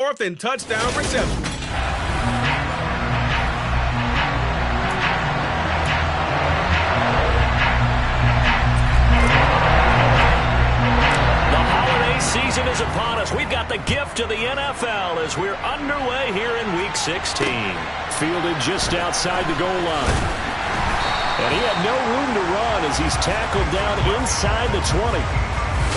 4th and touchdown reception. Season is upon us. We've got the gift of the NFL as we're underway here in Week 16. Fielded just outside the goal line. And he had no room to run as he's tackled down inside the 20.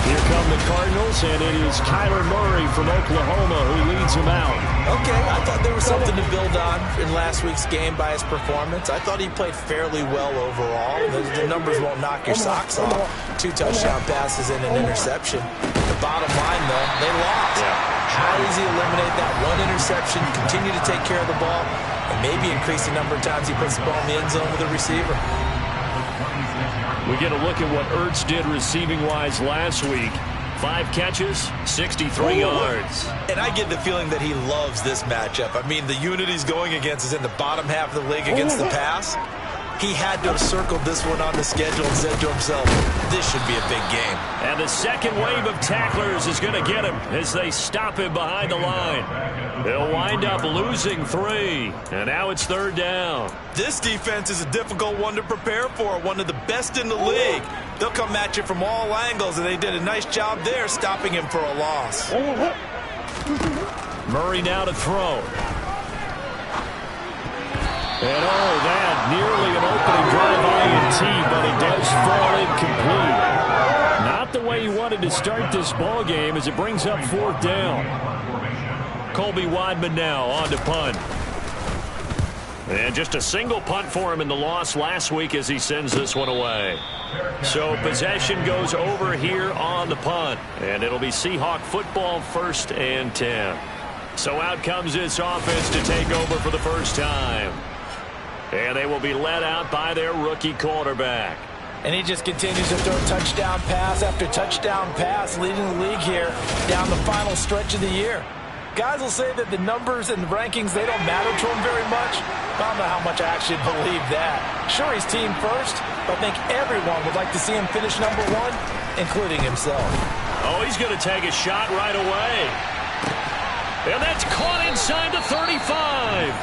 Here come the Cardinals, and it is Kyler Murray from Oklahoma who leads them out. Okay, I thought there was something to build on in last week's game by his performance. I thought he played fairly well overall. The numbers won't knock your socks off. 2 touchdown passes and an interception. The bottom line, though, they lost. How does he eliminate that one interception, continue to take care of the ball, and maybe increase the number of times he puts the ball in the end zone with a receiver? We get a look at what Ertz did receiving-wise last week. 5 catches, 63 yards. And I get the feeling that he loves this matchup. I mean, the unit he's going against is in the bottom half of the league against the pass. He had to have circled this one on the schedule and said to himself, this should be a big game. And the second wave of tacklers is going to get him as they stop him behind the line. They'll wind up losing 3, and now it's 3rd down. This defense is a difficult one to prepare for, one of the best in the league. They'll come at you from all angles, and they did a nice job there stopping him for a loss. Murray now to throw. And that nearly an opening drive INT, but it does fall incomplete. Not the way he wanted to start this ball game as it brings up 4th down. Colby Wadman now on to punt. And just a single punt for him in the loss last week as he sends this one away. So possession goes over here on the punt. And it'll be Seahawk football 1st and 10. So out comes this offense to take over for the first time. And they will be led out by their rookie quarterback. And he just continues to throw touchdown pass after touchdown pass, leading the league here down the final stretch of the year. Guys will say that the numbers and the rankings, they don't matter to him very much. I don't know how much I actually believe that. Sure, he's team first, but I think everyone would like to see him finish number 1, including himself. Oh, he's going to take a shot right away. And that's caught inside the 35.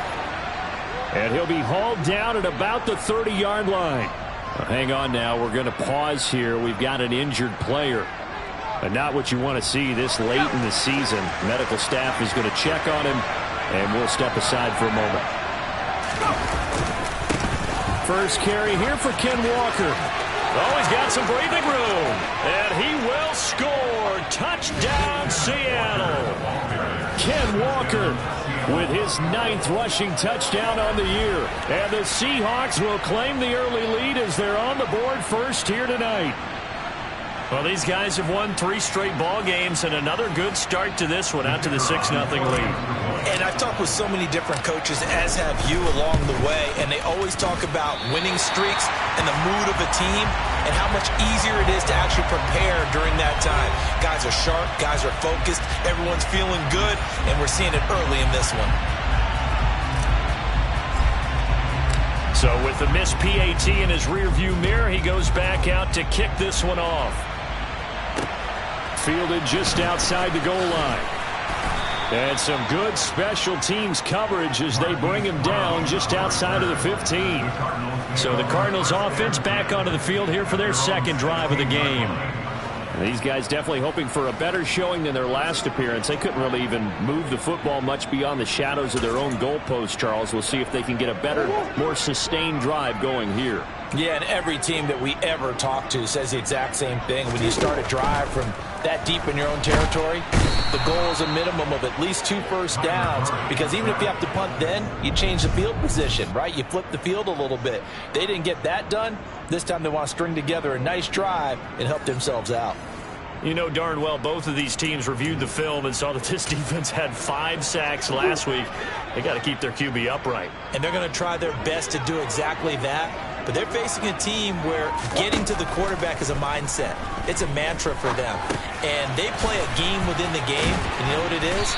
And he'll be hauled down at about the 30-yard line. Hang on now. We're going to pause here. We've got an injured player. And not what you want to see this late in the season. Medical staff is going to check on him, and we'll step aside for a moment. First carry here for Ken Walker. Oh, he's got some breathing room. And he will score. Touchdown, Seattle. Ken Walker with his 9th rushing touchdown on the year. And the Seahawks will claim the early lead as they're on the board first here tonight. Well, these guys have won 3 straight ball games and another good start to this one out to the 6-0 lead. And I've talked with so many different coaches, as have you, along the way, and they always talk about winning streaks and the mood of a team and how much easier it is to actually prepare during that time. Guys are sharp, guys are focused, everyone's feeling good, and we're seeing it early in this one. So with the missed PAT in his rearview mirror, he goes back out to kick this one off. Fielded just outside the goal line. And some good special teams coverage as they bring him down just outside of the 15. So the Cardinals offense back onto the field here for their 2nd drive of the game. These guys definitely hoping for a better showing than their last appearance. They couldn't really even move the football much beyond the shadows of their own goalpost, Charles. We'll see if they can get a better, more sustained drive going here. Yeah, and every team that we ever talk to says the exact same thing. When you start a drive from that deep in your own territory, the goal is a minimum of at least 2 first downs, because even if you have to punt then, you change the field position, right? You flip the field a little bit. They didn't get that done. This time they want to string together a nice drive and help themselves out. You know darn well both of these teams reviewed the film and saw that this defense had 5 sacks last week. They got to keep their QB upright. And they're going to try their best to do exactly that. But they're facing a team where getting to the quarterback is a mindset. It's a mantra for them. And they play a game within the game. And you know what it is?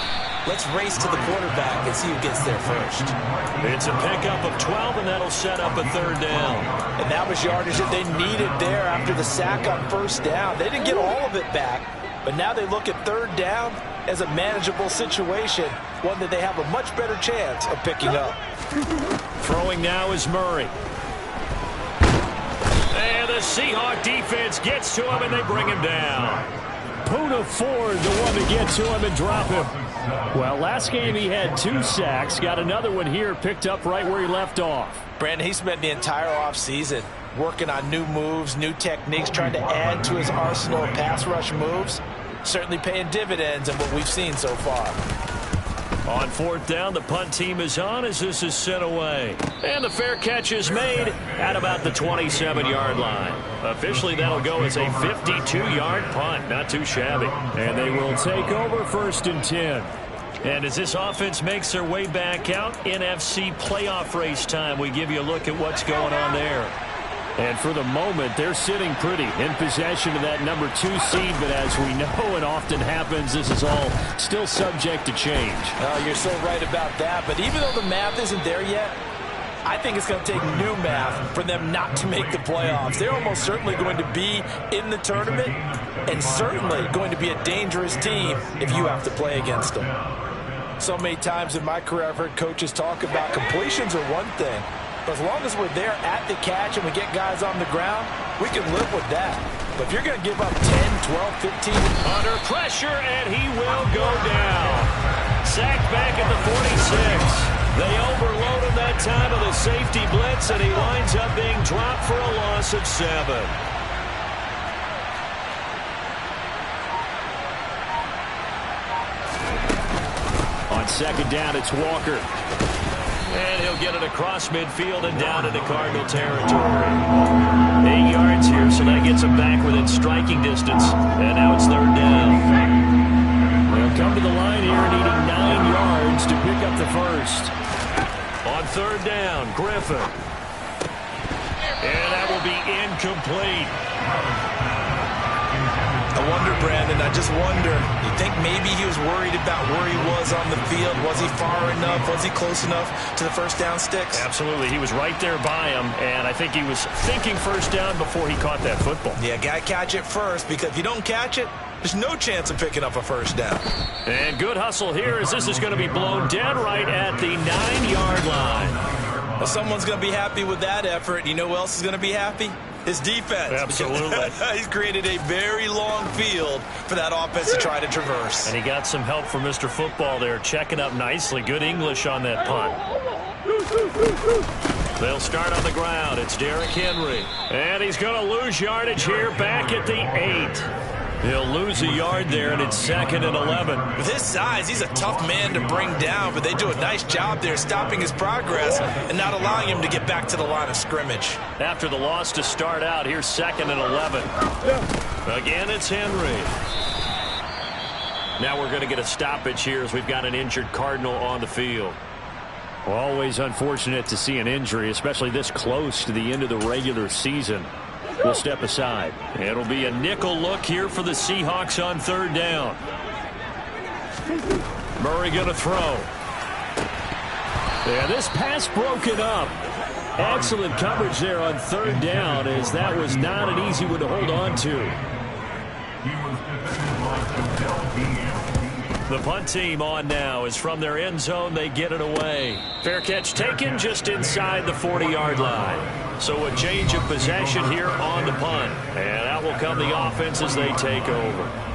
Let's race to the quarterback and see who gets there first. It's a pickup of 12, and that'll set up a 3rd down. And that was yardage that they needed there after the sack on 1st down. They didn't get all of it back, But now they look at third down as a manageable situation, one that they have a much better chance of picking up. Throwing now is Murray. And the Seahawk defense gets to him, and they bring him down. Puna Ford, the one to get to him and drop him. Well, last game he had 2 sacks. Got another one here, picked up right where he left off. Brandon, he spent the entire offseason working on new moves, new techniques, trying to add to his arsenal of pass rush moves. Certainly paying dividends in what we've seen so far. On fourth down, the punt team is on as this is sent away. And the fair catch is made at about the 27-yard line. Officially, that'll go as a 52-yard punt. Not too shabby. And they will take over 1st and 10. And as this offense makes their way back out, NFC playoff race time, we give you a look at what's going on there. And for the moment, they're sitting pretty in possession of that number 2 seed. But as we know it often happens, this is all still subject to change. Oh, you're so right about that. But even though the math isn't there yet, I think it's going to take new math for them not to make the playoffs. They're almost certainly going to be in the tournament and certainly going to be a dangerous team if you have to play against them. So many times in my career, I've heard coaches talk about completions are one thing. But as long as we're there at the catch and we get guys on the ground, we can live with that. But if you're going to give up 10, 12, 15. Under pressure, and he will go down. Sacked back at the 46. They overload him that time of the safety blitz, and he winds up being dropped for a loss of 7. On 2nd down, it's Walker. And he'll get it across midfield and down into Cardinal territory. 8 yards here, so that gets him back within striking distance. And now it's 3rd down. They'll come to the line here needing 9 yards to pick up the 1st. On 3rd down, Griffin. And that will be incomplete. I wonder, Brandon, I just wonder, you think maybe he was worried about where he was on the field? Was he far enough? Was he close enough to the 1st down sticks? Absolutely. He was right there by him, and I think he was thinking 1st down before he caught that football. Yeah, got to catch it first, because if you don't catch it, there's no chance of picking up a 1st down. And good hustle here as this is going to be blown dead right at the 9-yard line. Well, someone's going to be happy with that effort. You know who else is going to be happy? His defense. Absolutely. He's created a very long field for that offense to try to traverse. And he got some help from Mr. Football there, checking up nicely. Good English on that punt. They'll start on the ground. It's Derrick Henry. And he's going to lose yardage here back at the 8. He'll lose a yard there, and it's 2nd and 11. With his size, he's a tough man to bring down, but they do a nice job there stopping his progress and not allowing him to get back to the line of scrimmage. After the loss to start out, here's 2nd and 11. Again, it's Henry. Now we're going to get a stoppage here as we've got an injured Cardinal on the field. Well, always unfortunate to see an injury, especially this close to the end of the regular season. We'll step aside. It'll be a nickel look here for the Seahawks on 3rd down. Murray going to throw. Yeah, this pass broken up. Excellent coverage there on 3rd down, as that was not an easy one to hold on to. The punt team on now is from their end zone. They get it away. Fair catch taken just inside the 40-yard line. So a change of possession here on the punt. And out will come the offense as they take over.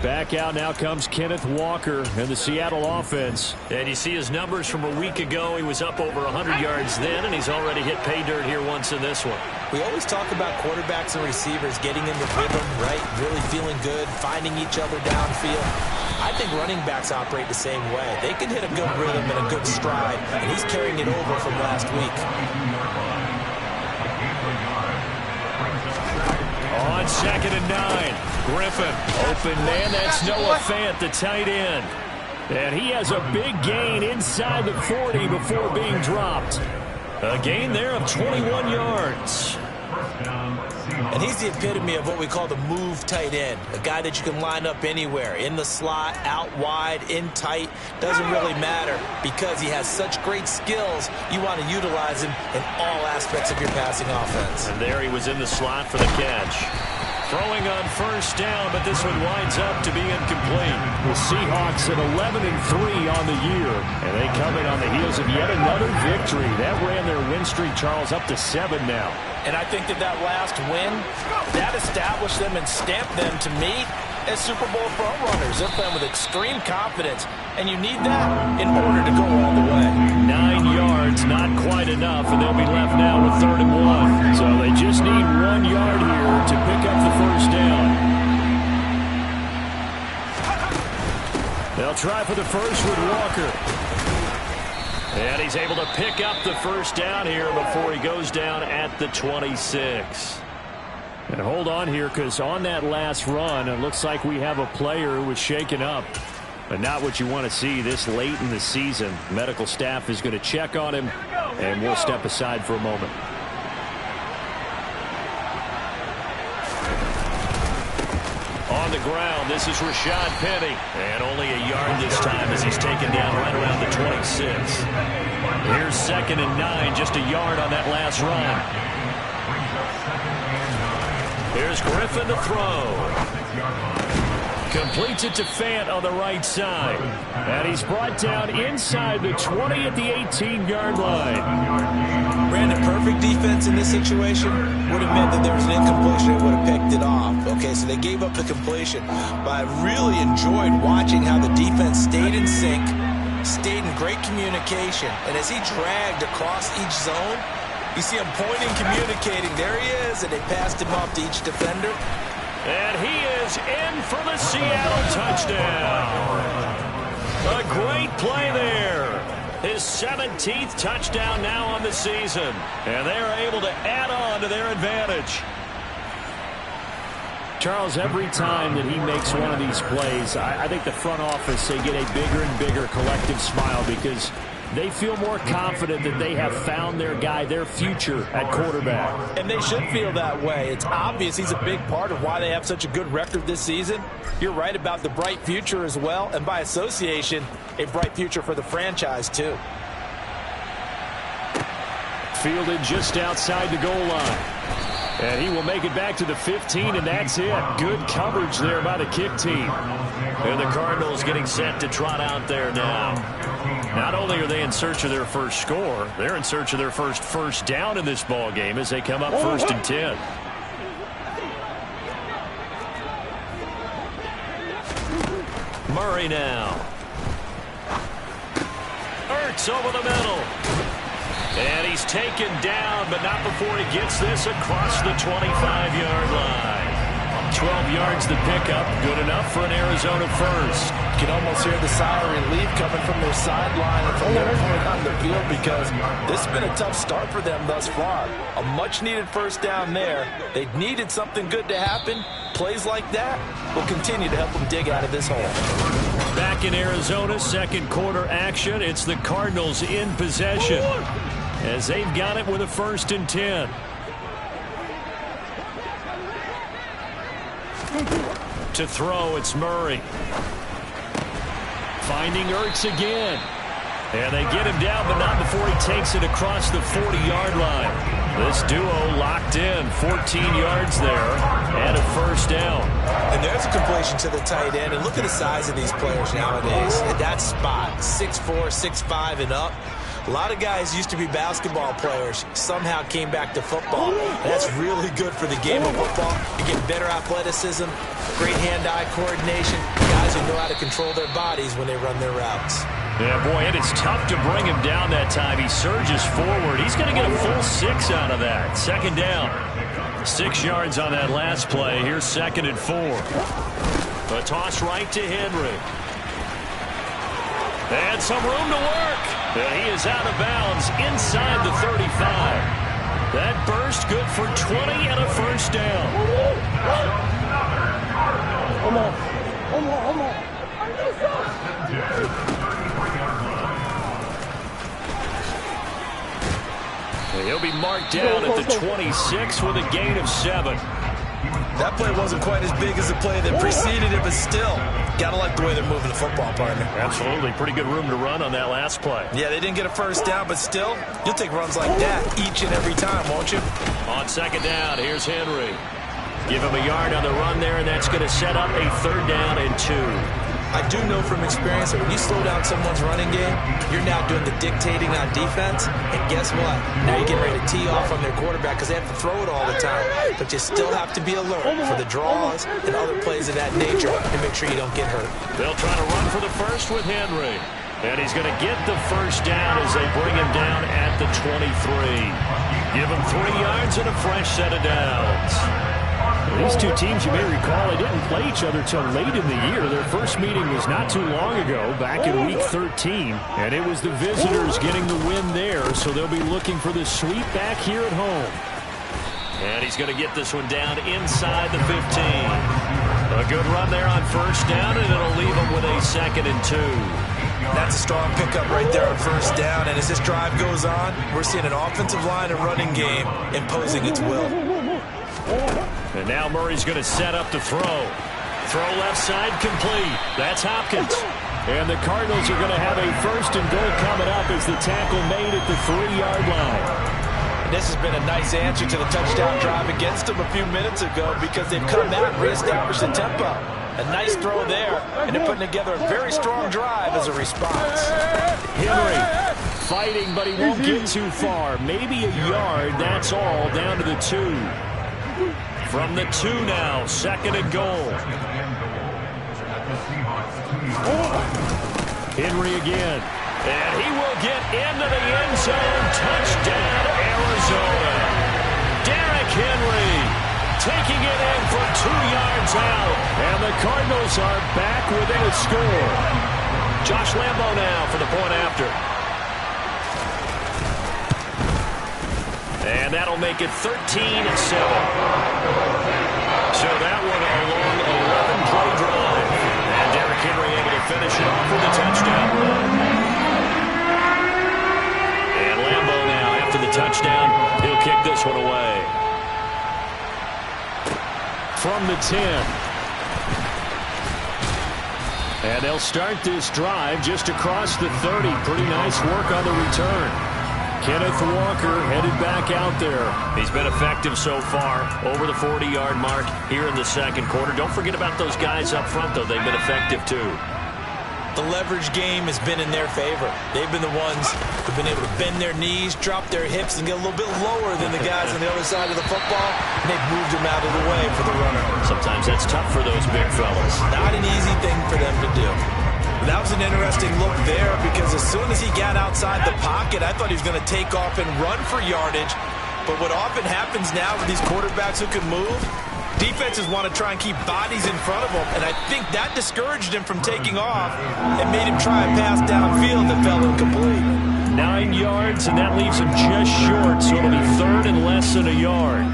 Back out now comes Kenneth Walker and the Seattle offense. And you see his numbers from a week ago. He was up over 100 yards then, and he's already hit pay dirt here once in this one. We always talk about quarterbacks and receivers getting in the rhythm, right? Really feeling good, finding each other downfield. I think running backs operate the same way. They can hit a good rhythm and a good stride, and he's carrying it over from last week. On 2nd and 9. Griffin. Open man, that's Noah Fant, the tight end. And he has a big gain inside the 40 before being dropped. A gain there of 21 yards. And he's the epitome of what we call the move tight end. A guy that you can line up anywhere. In the slot, out wide, in tight. Doesn't really matter because he has such great skills. You want to utilize him in all aspects of your passing offense. And there he was in the slot for the catch. Throwing on first down, but this one winds up to be incomplete. The Seahawks at 11-3 on the year, and they come in on the heels of yet another victory. That ran their win streak, Charles, up to 7 now. And I think that last win, that established them and stamped them, to me, as Super Bowl frontrunners. They're playing with extreme confidence, and you need that in order to go all the way. 9 yards, not quite enough, and they'll be left now with 3rd and 1. So they just need 1 yard here to pick up the first down. They'll try for the first with Walker. And he's able to pick up the first down here before he goes down at the 26. And hold on here, because on that last run, it looks like we have a player who was shaken up. But not what you want to see this late in the season. Medical staff is going to check on him, and we'll step aside for a moment. On the ground, this is Rashad Penny. And only a yard this time as he's taken down right around the 26. Here's 2nd and 9, just a yard on that last run. Here's Griffin to throw. Completes it to Fant on the right side. And he's brought down inside the 20 at the 18-yard line. Brandon, perfect defense in this situation would have meant that there was an incompletion. They would have picked it off. Okay, so they gave up the completion. But I really enjoyed watching how the defense stayed in sync, stayed in great communication. And as he dragged across each zone, you see him pointing, communicating. There he is, and they passed him off to each defender. And he is in for the Seattle touchdown. A great play there. His 17th touchdown now on the season. And they are able to add on to their advantage. Charles, every time that he makes one of these plays, I think the front office, they get a bigger and bigger collective smile because they feel more confident that they have found their guy, their future at quarterback. And they should feel that way. It's obvious he's a big part of why they have such a good record this season. You're right about the bright future as well, and by association, a bright future for the franchise too. Fielded just outside the goal line. And he will make it back to the 15, and that's it. Good coverage there by the kick team. And the Cardinals getting set to trot out there now. Not only are they in search of their first score, they're in search of their first down in this ball game as they come up 1st and 10. Murray now. Ertz over the middle. And he's taken down, but not before he gets this across the 25-yard line. 12 yards to pick up. Good enough for an Arizona first. You can almost hear the sigh of relief coming from their sideline and from their point on the field because this has been a tough start for them thus far. A much-needed first down there. They needed something good to happen. Plays like that will continue to help them dig out of this hole. Back in Arizona, second quarter action. It's the Cardinals in possession as they've got it with a 1st and 10. To throw, it's Murray. Finding Ertz again. And they get him down, but not before he takes it across the 40-yard line. This duo locked in, 14 yards there, and a first down. And there's a completion to the tight end. And look at the size of these players nowadays. At that spot, 6'4", 6'5", and up. A lot of guys used to be basketball players, somehow came back to football. And that's really good for the game of football. You get better athleticism, great hand-eye coordination, guys who know how to control their bodies when they run their routes. Yeah, boy, and it's tough to bring him down that time. He surges forward. He's going to get a full 6 out of that. 2nd down. 6 yards on that last play. Here's 2nd and 4. A toss right to Henry. And some room to work. And he is out of bounds inside the 35. That burst good for 20 and a first down. And he'll be marked down at the 26 with a gain of 7. That play wasn't quite as big as the play that preceded it, but still, gotta like the way they're moving the football, partner. Absolutely. Pretty good room to run on that last play. Yeah, they didn't get a first down, but still, you'll take runs like that each and every time, won't you? On 2nd down, here's Henry. Give him a yard on the run there, and that's going to set up a 3rd down and 2. I do know from experience that when you slow down someone's running game, you're now doing the dictating on defense, and guess what? Now you're getting ready to tee off on their quarterback because they have to throw it all the time. But you still have to be alert for the draws and other plays of that nature to make sure you don't get hurt. They'll try to run for the first with Henry. And he's going to get the 1st down as they bring him down at the 23. Give him 3 yards and a fresh set of downs. These two teams, you may recall, they didn't play each other till late in the year. Their first meeting was not too long ago, back in Week 13. And it was the visitors getting the win there, so they'll be looking for the sweep back here at home. And he's going to get this one down inside the 15. A good run there on 1st down, and it'll leave him with a 2nd and 2. That's a strong pickup right there on 1st down. And as this drive goes on, we're seeing an offensive line and running game imposing its will. And now Murray's going to set up to throw. Throw left side complete. That's Hopkins. And the Cardinals are going to have a 1st and goal coming up as the tackle made at the 3-yard line. And this has been a nice answer to the touchdown drive against them a few minutes ago because they've come out and reestablished the tempo. A nice throw there, and they're putting together a very strong drive as a response. Henry fighting, but he won't get too far. Maybe a yard, that's all, down to the 2. From the 2 now, 2nd and goal. Henry again. And he will get into the end zone. Touchdown, Arizona. Derrick Henry taking it in for 2 yards out. And the Cardinals are back within a score. Josh Lambo now for the point after. And that'll make it 13-7. So that one a long 11-play drive. And Derrick Henry able to finish it off with a touchdown run. And Lambo now after the touchdown, he'll kick this one away. From the 10. And they'll start this drive just across the 30. Pretty nice work on the return. Kenneth Walker headed back out there. He's been effective so far, over the 40-yard mark here in the 2nd quarter. Don't forget about those guys up front, though. They've been effective, too. The leverage game has been in their favor. They've been the ones who've been able to bend their knees, drop their hips, and get a little bit lower than the guys on the other side of the football, and they've moved them out of the way for the runner. Sometimes that's tough for those big fellas. Not an easy thing for them to do. That was an interesting look there because as soon as he got outside the pocket, I thought he was going to take off and run for yardage. But what often happens now with these quarterbacks who can move, defenses want to try and keep bodies in front of them, and I think that discouraged him from taking off and made him try a pass downfield that fell incomplete. 9 yards, and that leaves him just short, so it'll be 3rd and less than a yard.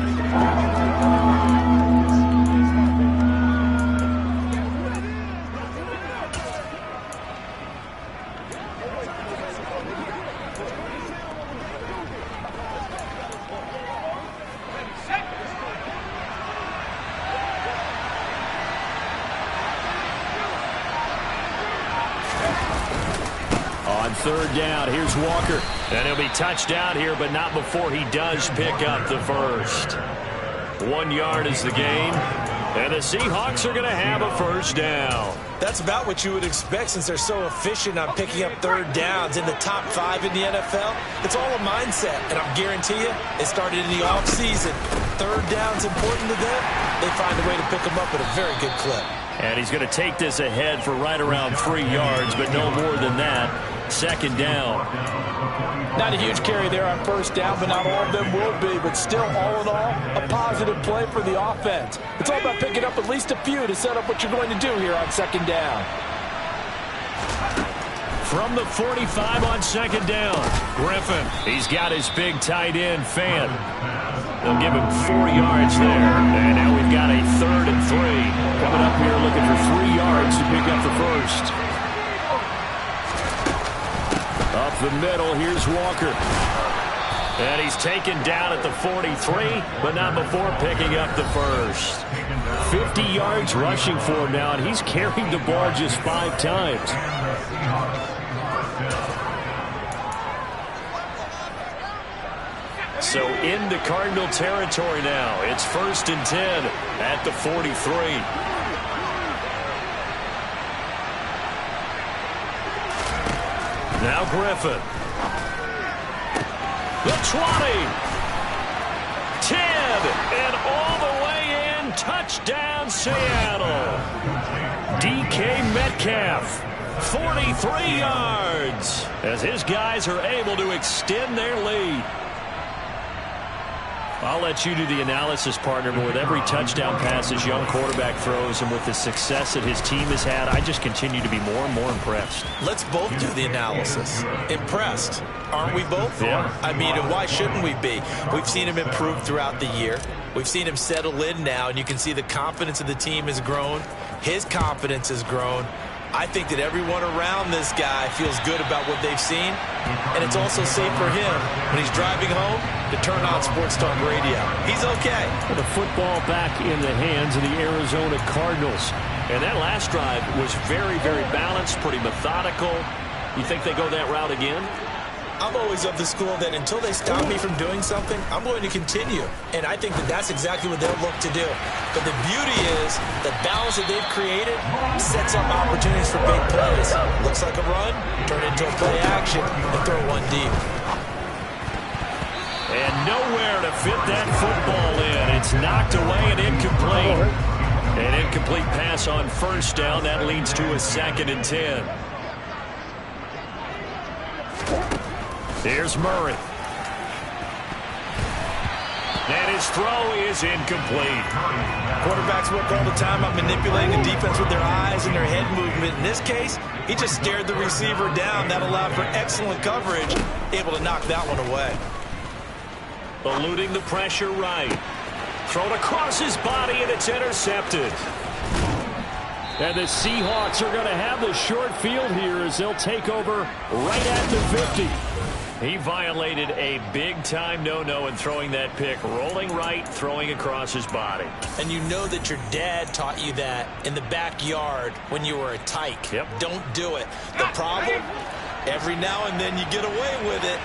On 3rd down, here's Walker. And he'll be touched down here, but not before he does pick up the 1st. 1 yard is the gain. And the Seahawks are going to have a 1st down. That's about what you would expect since they're so efficient on picking up 3rd downs in the top 5 in the NFL. It's all a mindset, and I'll guarantee you it started in the offseason. 3rd down's important to them. They find a way to pick them up at a very good clip. And he's going to take this ahead for right around 3 yards, but no more than that. 2nd down. Not a huge carry there on 1st down, but not all of them will be. But still, all in all, a positive play for the offense. It's all about picking up at least a few to set up what you're going to do here on 2nd down. From the 45 on 2nd down, Griffin. He's got his big tight end, Fan. They'll give him 4 yards there. And now we've got a 3rd and 3. Coming up here looking for 3 yards to pick up the 1st. Up the middle, here's Walker. And he's taken down at the 43, but not before picking up the 1st. 50 yards rushing for him now, and he's carried the ball just 5 times. So into Cardinal territory now. It's 1st and 10 at the 43. Now Griffin. The 20. 10. And all the way in. Touchdown, Seattle. DK Metcalf. 43 yards. As his guys are able to extend their lead. I'll let you do the analysis, partner, but with every touchdown pass this young quarterback throws and with the success that his team has had, I just continue to be more and more impressed. Let's both do the analysis. Impressed. Aren't we both? Yeah. I mean, and why shouldn't we be? We've seen him improve throughout the year. We've seen him settle in now, and you can see the confidence of the team has grown. His confidence has grown. I think that everyone around this guy feels good about what they've seen, and it's also safe for him when he's driving home to turn on Sports Talk Radio. He's okay. The football back in the hands of the Arizona Cardinals. And that last drive was very, very balanced, pretty methodical. You think they go that route again? I'm always of the school that until they stop me from doing something, I'm going to continue. And I think that that's exactly what they'll look to do. But the beauty is the balance that they've created sets up opportunities for big plays. Looks like a run, turn it into a play action, and throw one deep. And nowhere to fit that football in. It's knocked away and incomplete. An incomplete pass on 1st down. That leads to a 2nd and 10. Here's Murray. And his throw is incomplete. Quarterbacks work all the time on manipulating the defense with their eyes and their head movement. In this case, he just stared the receiver down. That allowed for excellent coverage, able to knock that one away. Eluding the pressure right. Thrown across his body, and it's intercepted. And the Seahawks are going to have the short field here as they'll take over right at the 50. He violated a big-time no-no in throwing that pick. Rolling right, throwing across his body. And you know that your dad taught you that in the backyard when you were a tyke. Yep. Don't do it. The problem, every now and then you get away with it.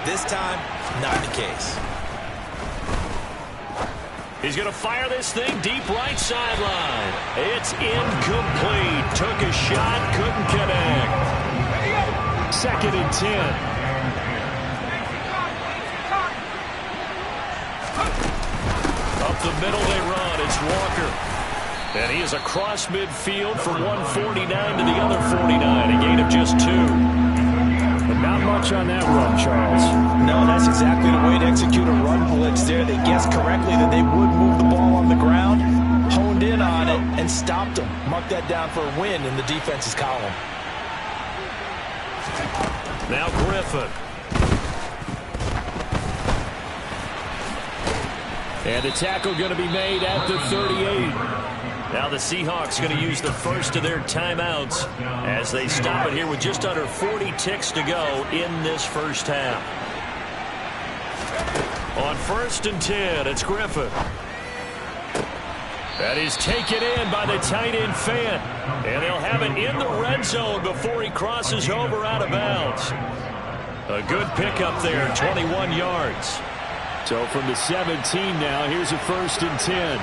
This time, not the case. He's going to fire this thing deep right sideline. It's incomplete. Took a shot, couldn't connect. 2nd and 10. Up the middle they run. It's Walker. And he is across midfield from 149 to the other 49. A gain of just 2. But not much on that run, Charles. No, that's exactly the way to execute a run blitz there. They guessed correctly that they would move the ball on the ground, honed in on it, and stopped them. Mark that down for a win in the defense's column. Now Griffin. And the tackle going to be made at the 38. Now the Seahawks going to use the first of their timeouts as they stop it here with just under 40 ticks to go in this first half. On 1st and 10, it's Griffin. That is taken in by the tight end Fant. And they'll have it in the red zone before he crosses over out of bounds. A good pickup there, 21 yards. So from the 17 now, here's a 1st and 10.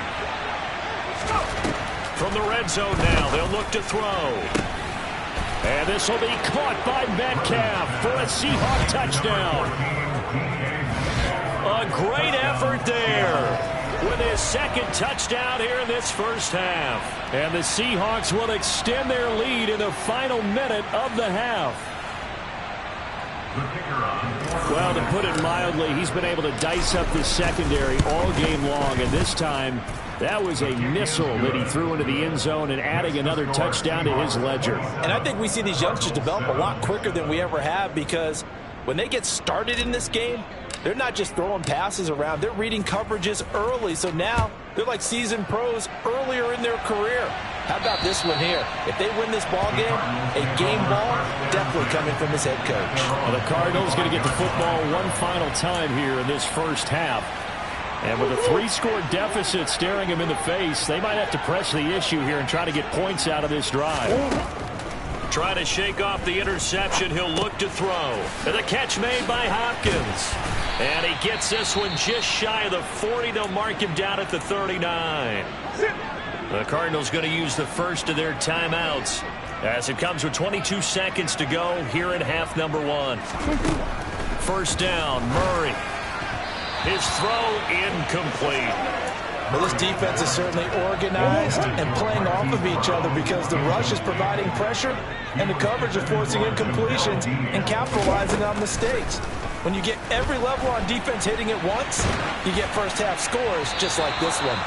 From the red zone now, they'll look to throw. And this will be caught by Metcalf for a Seahawk touchdown. A great effort there with his 2nd touchdown here in this first half. And the Seahawks will extend their lead in the final minute of the half. Well, to put it mildly, he's been able to dice up the secondary all game long, and this time that was a missile that he threw into the end zone and adding another touchdown to his ledger. And I think we see these youngsters develop a lot quicker than we ever have, because when they get started in this game, they're not just throwing passes around. They're reading coverages early. So now they're like seasoned pros earlier in their career. How about this one here? If they win this ball game, a game ball definitely coming from his head coach. Well, the Cardinals going to get the football one final time here in this first half. And with a 3-score deficit staring him in the face, they might have to press the issue here and try to get points out of this drive. Trying to shake off the interception. He'll look to throw. And the catch made by Hopkins. And he gets this one just shy of the 40. They'll mark him down at the 39. The Cardinals going to use the first of their timeouts as it comes with 22 seconds to go here in half number 1. First down, Murray. His throw incomplete. Well, this defense is certainly organized and playing off of each other because the rush is providing pressure and the coverage is forcing incompletions and capitalizing on mistakes. When you get every level on defense hitting it once, you get first half scores just like this one.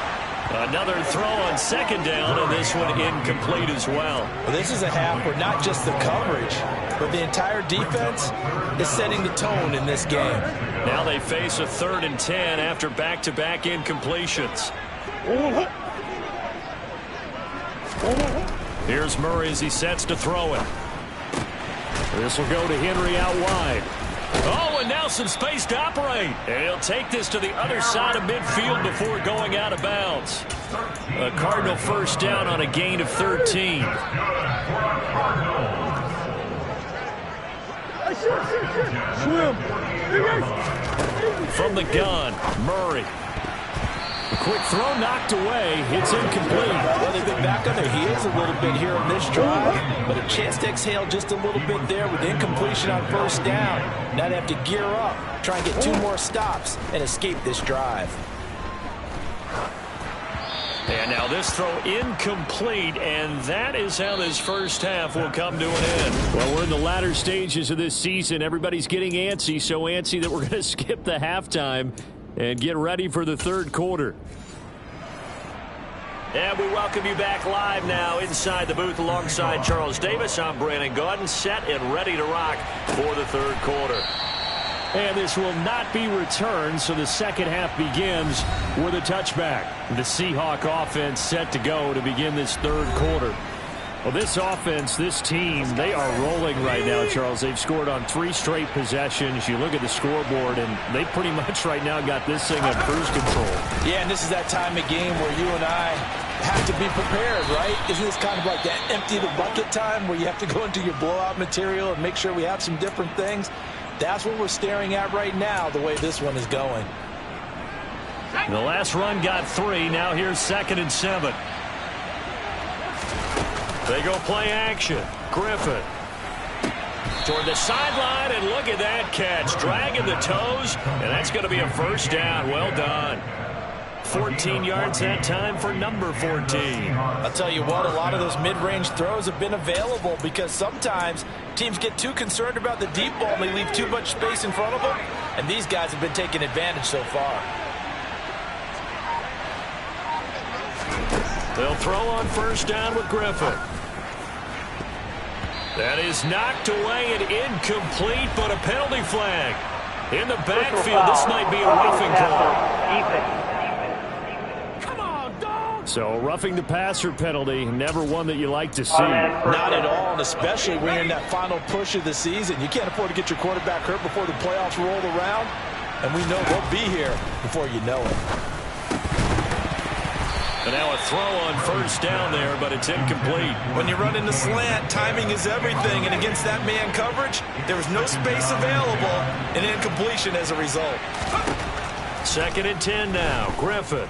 Another throw on second down, and this one incomplete as well. This is a half where not just the coverage, but the entire defense is setting the tone in this game. Now they face a 3rd and 10 after back-to-back incompletions. Here's Murray as he sets to throw it. This will go to Henry out wide. Oh, and now some space to operate. And he'll take this to the other side of midfield before going out of bounds. A Cardinal first down on a gain of 13. From the gun, Murray. Quick throw knocked away. It's incomplete. Well, they've been back on their heels a little bit here on this drive, but a chance to exhale just a little bit there with incompletion on first down. Now they have to gear up, try and get 2 more stops, and escape this drive. And now this throw incomplete, and that is how this first half will come to an end. Well, we're in the latter stages of this season. Everybody's getting antsy, so antsy that we're going to skip the halftime and get ready for the third quarter. And we welcome you back live now inside the booth alongside Charles Davis. I'm Brandon Gaudin, set and ready to rock for the third quarter. And this will not be returned, so the second half begins with a touchback. The Seahawk offense set to go to begin this third quarter. Well, this offense, this team, they are rolling right now, Charles. They've scored on 3 straight possessions. You look at the scoreboard, and they pretty much right now got this thing on cruise control. Yeah, and this is that time of game where you and I have to be prepared, right? Isn't this kind of like that empty the bucket time where you have to go into your blowout material and make sure we have some different things? That's what we're staring at right now, the way this one is going. The last run got 3. Now here's 2nd and 7. They go play action. Griffin toward the sideline, and look at that catch. Dragging the toes, and that's going to be a first down. Well done. 14 yards that time for number 14. I'll tell you what, a lot of those mid-range throws have been available because sometimes teams get too concerned about the deep ball and they leave too much space in front of them, and these guys have been taking advantage so far. They'll throw on first down with Griffin. That is knocked away and incomplete, but a penalty flag. In the backfield, this might be a roughing call. Come on, dog! So roughing the passer penalty, never one that you like to see. Not at all, and especially when you're in that final push of the season. You can't afford to get your quarterback hurt before the playoffs roll around, and we know they'll be here before you know it. And now a throw on first down there, but it's incomplete. When you run in the slant, timing is everything, and against that man coverage, there was no space available, and incompletion as a result. 2nd and 10 now. Griffin.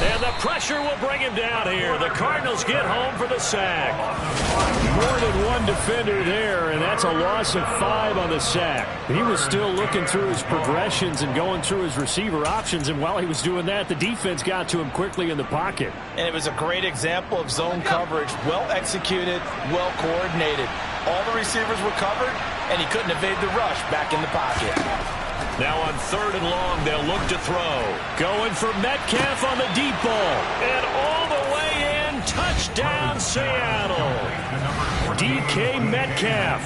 And the pressure will bring him down here. The Cardinals get home for the sack. More than one defender there, and that's a loss of 5 on the sack. He was still looking through his progressions and going through his receiver options, and while he was doing that, the defense got to him quickly in the pocket. And it was a great example of zone coverage, well executed, well coordinated. All the receivers were covered, and he couldn't evade the rush back in the pocket. Now on 3rd and long, they'll look to throw. Going for Metcalf on the deep ball. And all the way in, touchdown Seattle. DK Metcalf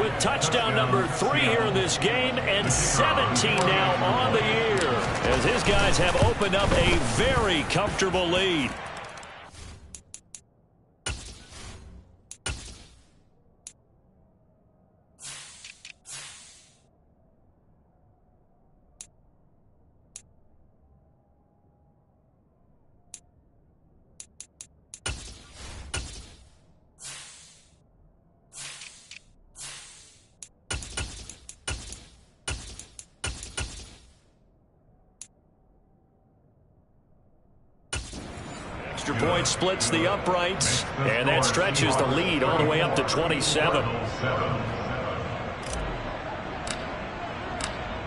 with touchdown number 3 here in this game, and 17 now on the year, as his guys have opened up a very comfortable lead. extra point splits the uprights, and that stretches the lead all the way up to 27.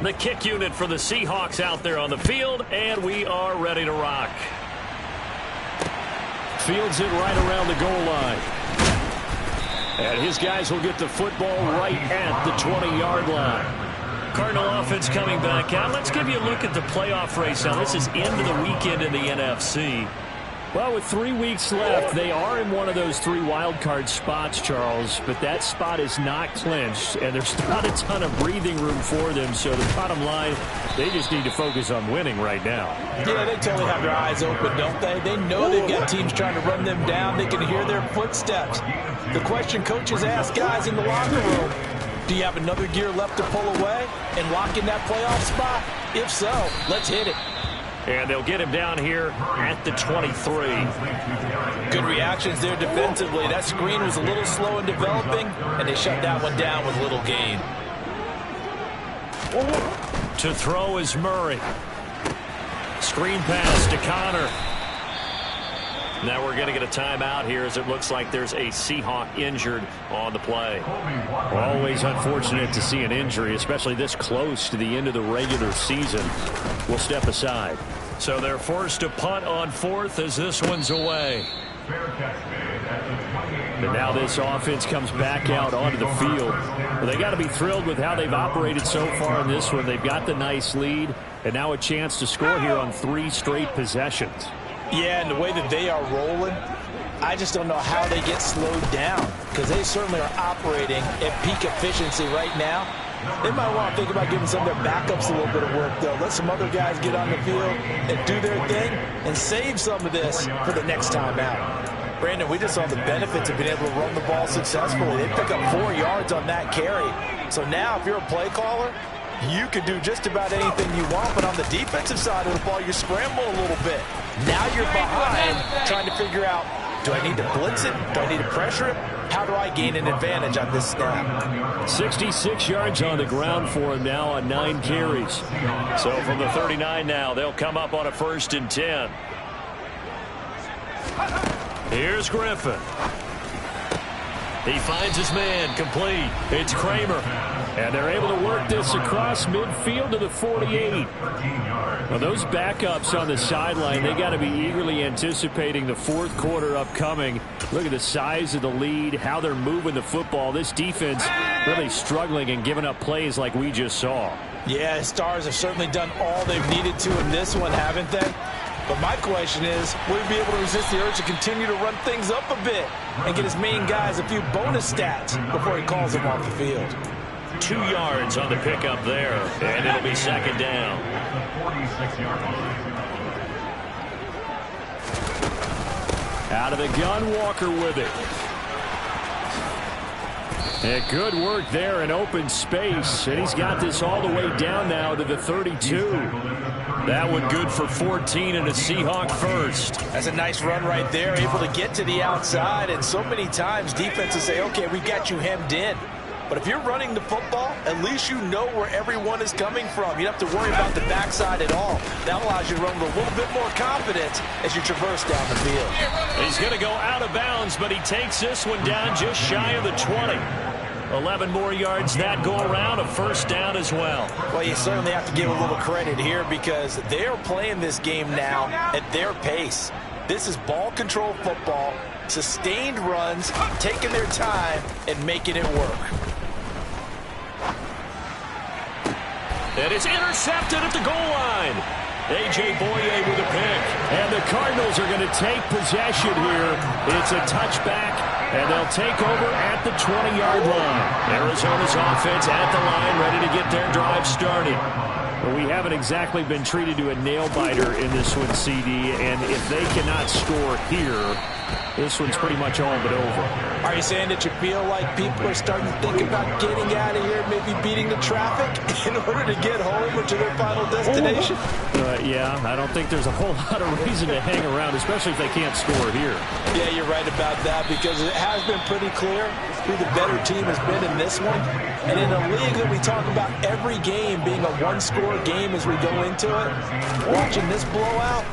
The kick unit for the Seahawks out there on the field, and we are ready to rock. Fields it right around the goal line. And his guys will get the football right at the 20-yard line. Cardinal offense coming back out. Let's give you a look at the playoff race now. This is into the weekend in the NFC. Well, with 3 weeks left, they are in one of those 3 wild card spots, Charles, but that spot is not clinched, and there's not a ton of breathing room for them, so the bottom line, they just need to focus on winning right now. Yeah, they totally have their eyes open, don't they? They know they've got teams trying to run them down. They can hear their footsteps. The question coaches ask guys in the locker room, do you have another gear left to pull away and lock in that playoff spot? If so, let's hit it. And they'll get him down here at the 23. Good reactions there defensively. That screen was a little slow in developing, and they shut that one down with little gain. To throw is Murray. Screen pass to Connor. Now we're going to get a timeout here as it looks like there's a Seahawk injured on the play. Always unfortunate to see an injury, especially this close to the end of the regular season. We'll step aside. So they're forced to punt on 4th as this one's away. And now this offense comes back out onto the field. Well, they got to be thrilled with how they've operated so far in this one. They've got the nice lead, and now a chance to score here on 3 straight possessions. Yeah, and the way that they are rolling, I just don't know how they get slowed down, because they certainly are operating at peak efficiency right now. They might want to think about giving some of their backups a little bit of work, though. Let some other guys get on the field and do their thing and save some of this for the next time out. Brandon, we just saw the benefits of being able to run the ball successfully. They pick up 4 yards on that carry. So now if you're a play caller, you can do just about anything you want, but on the defensive side of the ball, you scramble a little bit. Now you're behind trying to figure out, do I need to blitz it? Do I need to pressure it? How do I gain an advantage on this snap? 66 yards on the ground for him now on 9 carries. So from the 39 now, they'll come up on a 1st and 10. Here's Griffin. He finds his man, complete. It's Kramer. And they're able to work this across midfield to the 48. Well, those backups on the sideline, they got to be eagerly anticipating the 4th quarter upcoming. Look at the size of the lead, how they're moving the football. This defense really struggling and giving up plays like we just saw. Yeah, Stars have certainly done all they've needed to in this one, haven't they? But my question is, will he be able to resist the urge to continue to run things up a bit and get his main guys a few bonus stats before he calls them off the field? 2 yards on the pickup there, and it'll be 2nd down. Out of the gun, Walker with it. And good work there in open space, and he's got this all the way down now to the 32. That one good for 14 and a Seahawk first. That's a nice run right there, able to get to the outside, and so many times defenses say, okay, we got you hemmed in. But if you're running the football, at least you know where everyone is coming from. You don't have to worry about the backside at all. That allows you to run with a little bit more confidence as you traverse down the field. He's going to go out of bounds, but he takes this one down just shy of the 20. 11 more yards that go around, a 1st down as well. Well, you certainly have to give a little credit here because they are playing this game now at their pace. This is ball control football, sustained runs, taking their time and making it work. And it's intercepted at the goal line. A.J. Boye with a pick. And the Cardinals are going to take possession here. It's a touchback, and they'll take over at the 20-yard line. Arizona's offense at the line, ready to get their drive started. Well, we haven't exactly been treated to a nail-biter in this one, CD, and if they cannot score here, this one's pretty much all but over. Are you saying that you feel like people are starting to think about getting out of here, maybe beating the traffic in order to get home or to their final destination? Yeah, I don't think there's a whole lot of reason to hang around, especially if they can't score here. Yeah, you're right about that because it has been pretty clear who the better team has been in this one. And in a league that we talk about every game being a one-score game as we go into it, watching this blowout,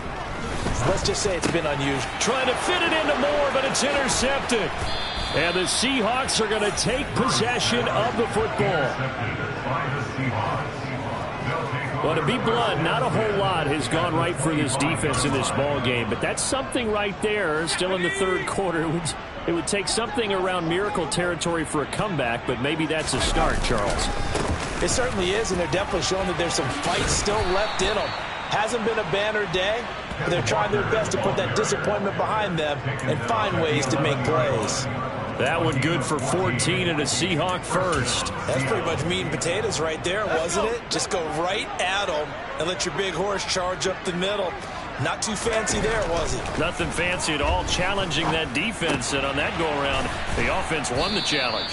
Let's just say it's been unusual. Trying to fit it into Moore, but it's intercepted. And the Seahawks are going to take possession of the football. Well, to be blunt, not a whole lot has gone right for this defense in this ball game, but that's something right there. Still in the third quarter. It would take something around miracle territory for a comeback, but maybe that's a start, Charles. It certainly is, and they're definitely showing that there's some fight still left in them. Hasn't been a banner day, but they're trying their best to put that disappointment behind them and find ways to make plays. That one good for 14 and a Seahawk first. That's pretty much meat and potatoes right there, wasn't it? Just go right at them and let your big horse charge up the middle. Not too fancy there, was he? Nothing fancy at all, challenging that defense, and on that go-around, the offense won the challenge.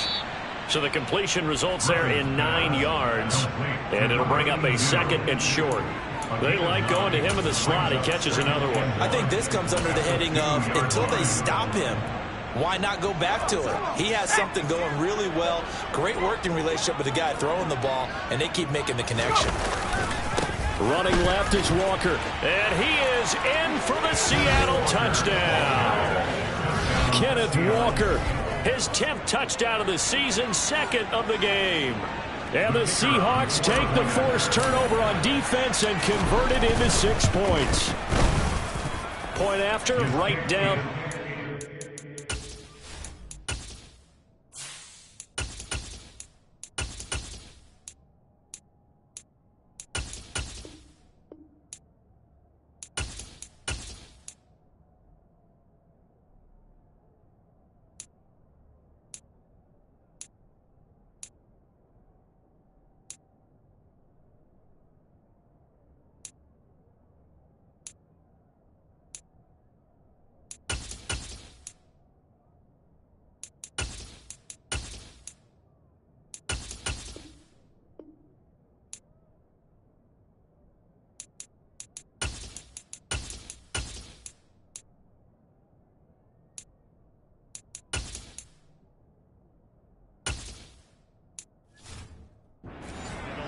So the completion results there in 9 yards, and it'll bring up a second and short. They like going to him in the slot. He catches another one. I think this comes under the heading of until they stop him, why not go back to it? He has something going really well. Great working relationship with the guy throwing the ball, and they keep making the connection. Running left is Walker. And he is in for the Seattle touchdown. Kenneth Walker. His 10th touchdown of the season, second of the game. And the Seahawks take the forced turnover on defense and convert it into 6 points. Point after, right down.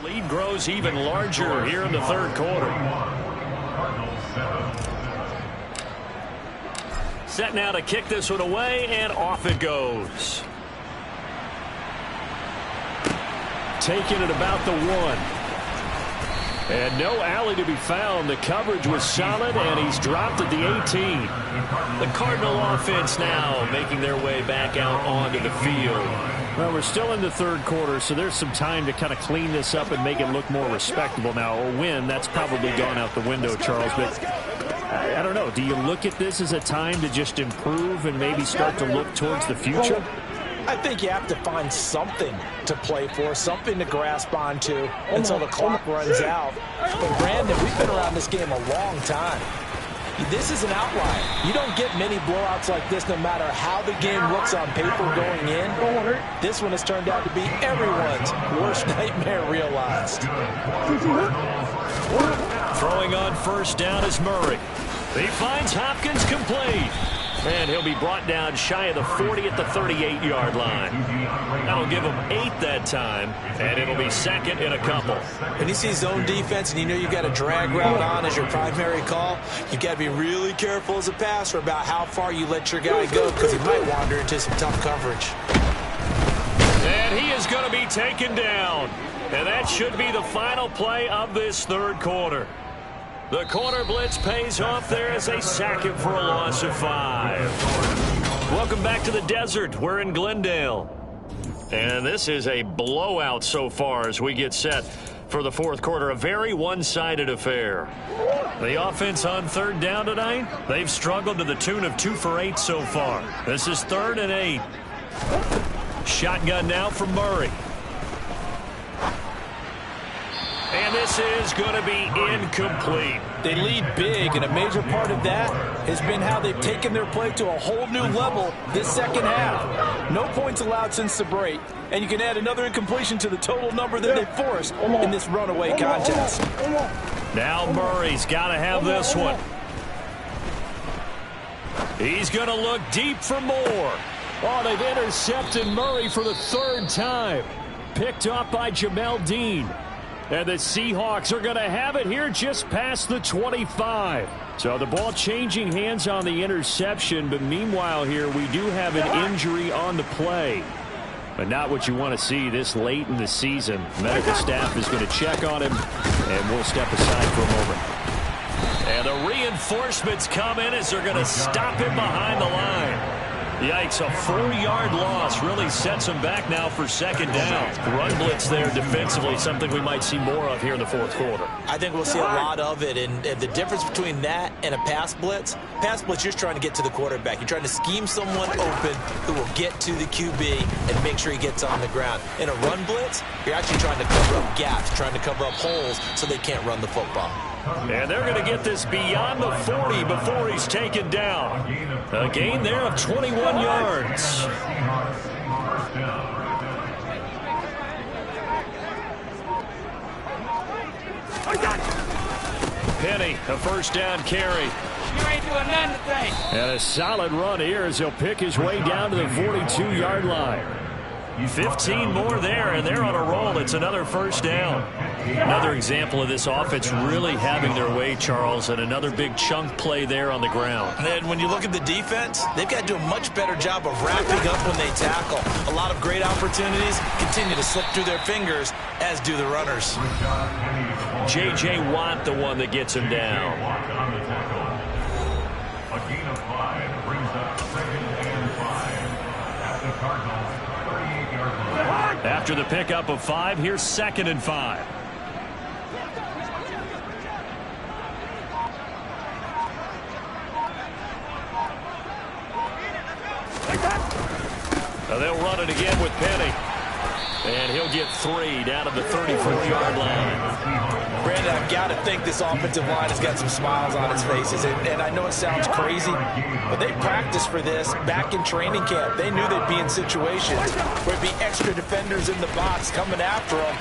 Lead grows even larger here in the third quarter. Set now to kick this one away, and off it goes. Taking it about the 1. And no alley to be found. The coverage was solid, and he's dropped at the 18. The Cardinal offense now making their way back out onto the field. Well, we're still in the third quarter, so there's some time to kind of clean this up and make it look more respectable. Now, a win, that's probably gone out the window, Charles, but I don't know. Do you look at this as a time to just improve and maybe start to look towards the future? I think you have to find something to play for, something to grasp onto until the clock runs out. But, Brandon, we've been around this game a long time. This is an outlier. You don't get many blowouts like this no matter how the game looks on paper going in. This one has turned out to be everyone's worst nightmare realized. Throwing on first down is Murray. He finds Hopkins complete. And he'll be brought down shy of the 40 at the 38-yard line. That'll give him 8 that time, and it'll be second in a couple. When you see zone defense and you know you got a drag route on as your primary call, you got to be really careful as a passer about how far you let your guy go because he might wander into some tough coverage. And he is going to be taken down. And that should be the final play of this third quarter. The corner blitz pays off there as they sack him for a loss of 5. Welcome back to the desert. We're in Glendale. And this is a blowout so far as we get set for the fourth quarter. A very one-sided affair. The offense on third down tonight, they've struggled to the tune of 2 for 8 so far. This is 3rd and 8. Shotgun now from Murray. And this is going to be incomplete. They lead big, and a major part of that has been how they've taken their play to a whole new level this second half. No points allowed since the break, and you can add another incompletion to the total number that they've forced in this runaway contest. Now Murray's got to have this one. He's going to look deep for more. Oh, they've intercepted Murray for the 3rd time. Picked up by Jamel Dean. And the Seahawks are going to have it here just past the 25. So the ball changing hands on the interception, but meanwhile here we do have an injury on the play. But not what you want to see this late in the season. Medical staff is going to check on him, and we'll step aside for a moment. And the reinforcements come in as they're going to stop him behind the line. Yikes, a 4-yard loss really sets him back now for second down. Run blitz there defensively, something we might see more of here in the fourth quarter. I think we'll see a lot of it, and the difference between that and a pass blitz, you're just trying to get to the quarterback. You're trying to scheme someone open who will get to the QB and make sure he gets on the ground. In a run blitz, you're actually trying to cover up gaps, trying to cover up holes so they can't run the football. And they're going to get this beyond the 40 before he's taken down. A gain there of 21 yards. Penny, a first down carry. You ain't doing nothing today. And a solid run here as he'll pick his way down to the 42-yard line. 15 more there, and they're on a roll. It's another first down. Another example of this offense really having their way, Charles, and another big chunk play there on the ground. And when you look at the defense, they've got to do a much better job of wrapping up when they tackle. A lot of great opportunities continue to slip through their fingers, as do the runners. J.J. Watt, the one that gets him down. A gain of 5 brings up 2nd and 5 at the Cardinals' 38-yard line. After the pickup of 5, here's 2nd and 5. They'll run it again with Penny. And he'll get 3 down at the 34-yard line. Brandon, I've got to think this offensive line has got some smiles on its faces. And I know it sounds crazy, but they practiced for this back in training camp. They knew they'd be in situations where there'd be extra defenders in the box coming after them,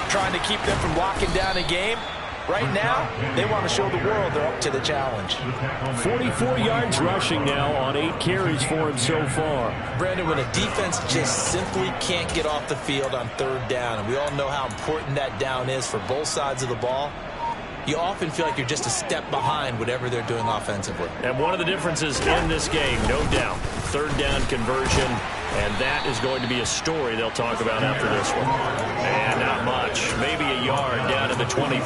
trying to keep them from locking down a game. Right now, they want to show the world they're up to the challenge. 44 yards rushing now on 8 carries for him so far. Brandon, when a defense just simply can't get off the field on 3rd down, and we all know how important that down is for both sides of the ball, you often feel like you're just a step behind whatever they're doing offensively. And one of the differences in this game, no doubt, 3rd down conversion, and that is going to be a story they'll talk about after this one. And not much, maybe a yard down to the 23.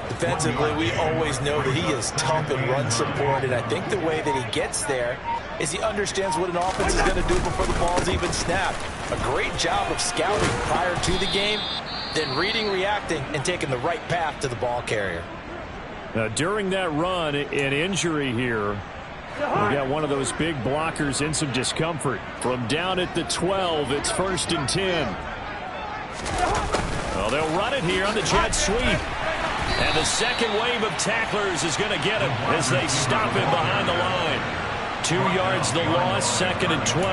Defensively, we always know that he is tough in run support, and I think the way that he gets there is he understands what an offense is going to do before the ball's even snapped. A great job of scouting prior to the game, then reading, reacting, and taking the right path to the ball carrier. Now, during that run, an injury here. We got one of those big blockers in some discomfort. From down at the 12, it's 1st and 10. Well, they'll run it here on the jet sweep. And the second wave of tacklers is going to get him as they stop him behind the line. 2 yards the loss, 2nd and 12.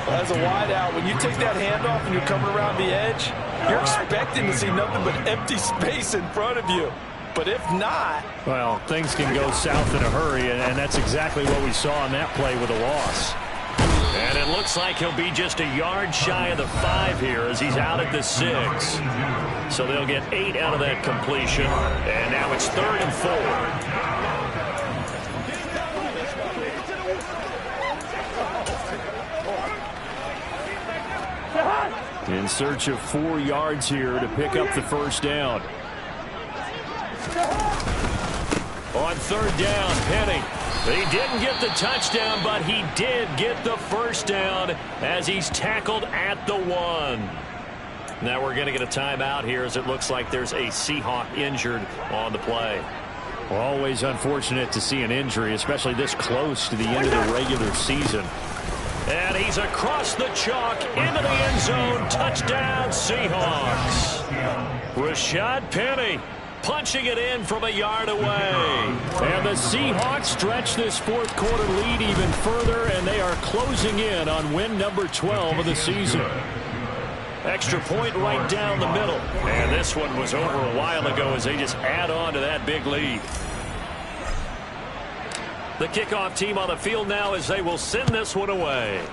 Well, as a wideout, when you take that handoff and you're coming around the edge, you're expecting to see nothing but empty space in front of you. But if not... Well, things can go south in a hurry, and that's exactly what we saw on that play with a loss. And it looks like he'll be just a yard shy of the 5 here as he's out at the 6. So they'll get 8 out of that completion. And now it's 3rd and 4. In search of 4 yards here to pick up the first down. On 3rd down, Penny. He didn't get the touchdown, but he did get the first down as he's tackled at the 1. Now we're going to get a timeout here as it looks like there's a Seahawk injured on the play. Well, always unfortunate to see an injury, especially this close to the end of the regular season. And he's across the chalk into the end zone. Touchdown, Seahawks. Rashad Penny punching it in from a yard away. And the Seahawks stretch this 4th quarter lead even further, and they are closing in on win number 12 of the season. Extra point right down the middle. And this one was over a while ago as they just add on to that big lead. The kickoff team on the field now as they will send this one away.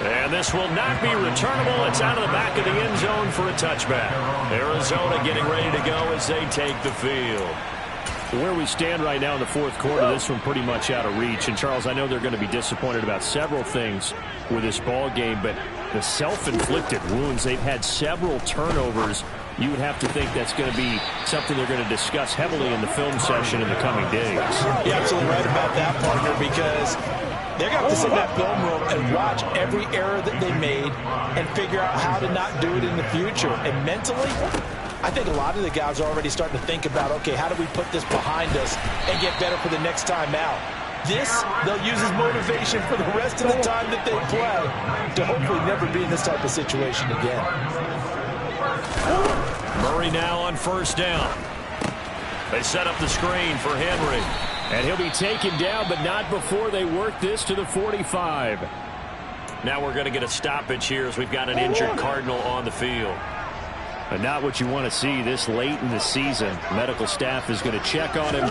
And this will not be returnable. It's out of the back of the end zone for a touchback. Arizona getting ready to go as they take the field. Where we stand right now in the fourth quarter, this one pretty much out of reach. And, Charles, I know they're going to be disappointed about several things with this ball game, but the self-inflicted wounds, they've had several turnovers. You would have to think that's going to be something they're going to discuss heavily in the film session in the coming days. You're absolutely right about that, partner, because they're going to have to sit in that film room and watch every error that they made and figure out how to not do it in the future. And mentally, I think a lot of the guys are already starting to think about, okay, how do we put this behind us and get better for the next time out? This, they'll use as motivation for the rest of the time that they play to hopefully never be in this type of situation again. Murray now on first down. They set up the screen for Henry. And he'll be taken down, but not before they work this to the 45. Now we're going to get a stoppage here as we've got an injured Cardinal on the field. And not what you want to see this late in the season. Medical staff is going to check on him,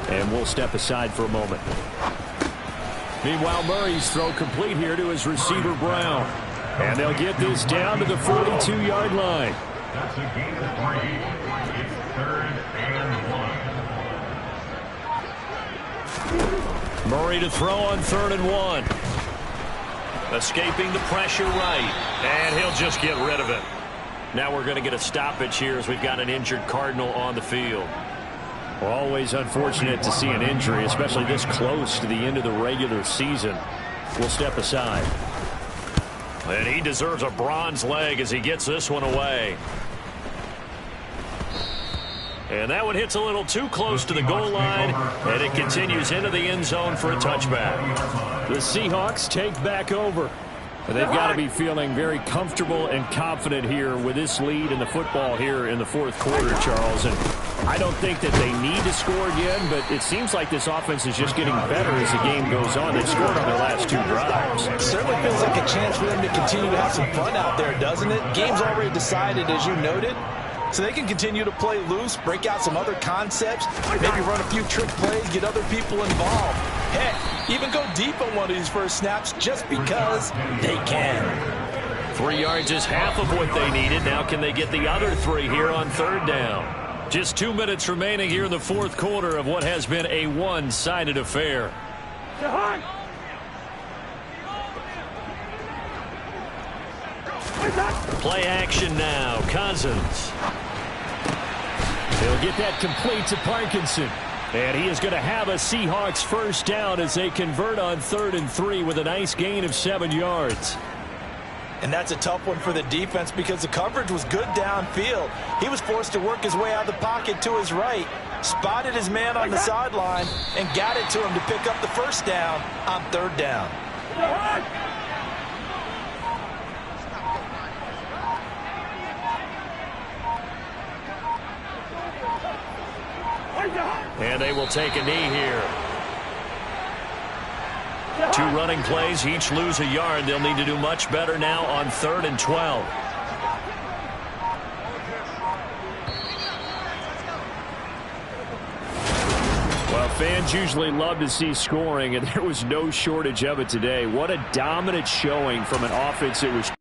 and we'll step aside for a moment. Meanwhile, Murray's throw complete here to his receiver, Brown. And they'll get this down to the 42-yard line. That's a gain of 3. It's 3rd and 1. Murray to throw on 3rd and 1. Escaping the pressure right. And he'll just get rid of it. Now we're going to get a stoppage here as we've got an injured Cardinal on the field. Well, always unfortunate to see an injury, especially this close to the end of the regular season. We'll step aside. And he deserves a bronze leg as he gets this one away. And that one hits a little too close to the goal line, and it continues into the end zone for a touchback. The Seahawks take back over. And they've got to be feeling very comfortable and confident here with this lead in the football here in the fourth quarter, Charles. And I don't think that they need to score again, but it seems like this offense is just getting better as the game goes on. They've scored on their last 2 drives. It certainly feels like a chance for them to continue to have some fun out there, doesn't it? Game's already decided, as you noted. So they can continue to play loose, break out some other concepts, maybe run a few trick plays, get other people involved. Heck, even go deep on one of these first snaps just because they can. 3 yards is half of what they needed. Now can they get the other 3 here on 3rd down? Just 2 minutes remaining here in the fourth quarter of what has been a one-sided affair. Play action now. Cousins. They'll get that complete to Parkinson. And he is going to have a Seahawks first down as they convert on 3rd and 3 with a nice gain of 7 yards. And that's a tough one for the defense because the coverage was good downfield. He was forced to work his way out of the pocket to his right, spotted his man on the sideline, and got it to him to pick up the first down on 3rd down. And they will take a knee here. 2 running plays, each lose a yard. They'll need to do much better now on 3rd and 12. Well, fans usually love to see scoring, and there was no shortage of it today. What a dominant showing from an offense that was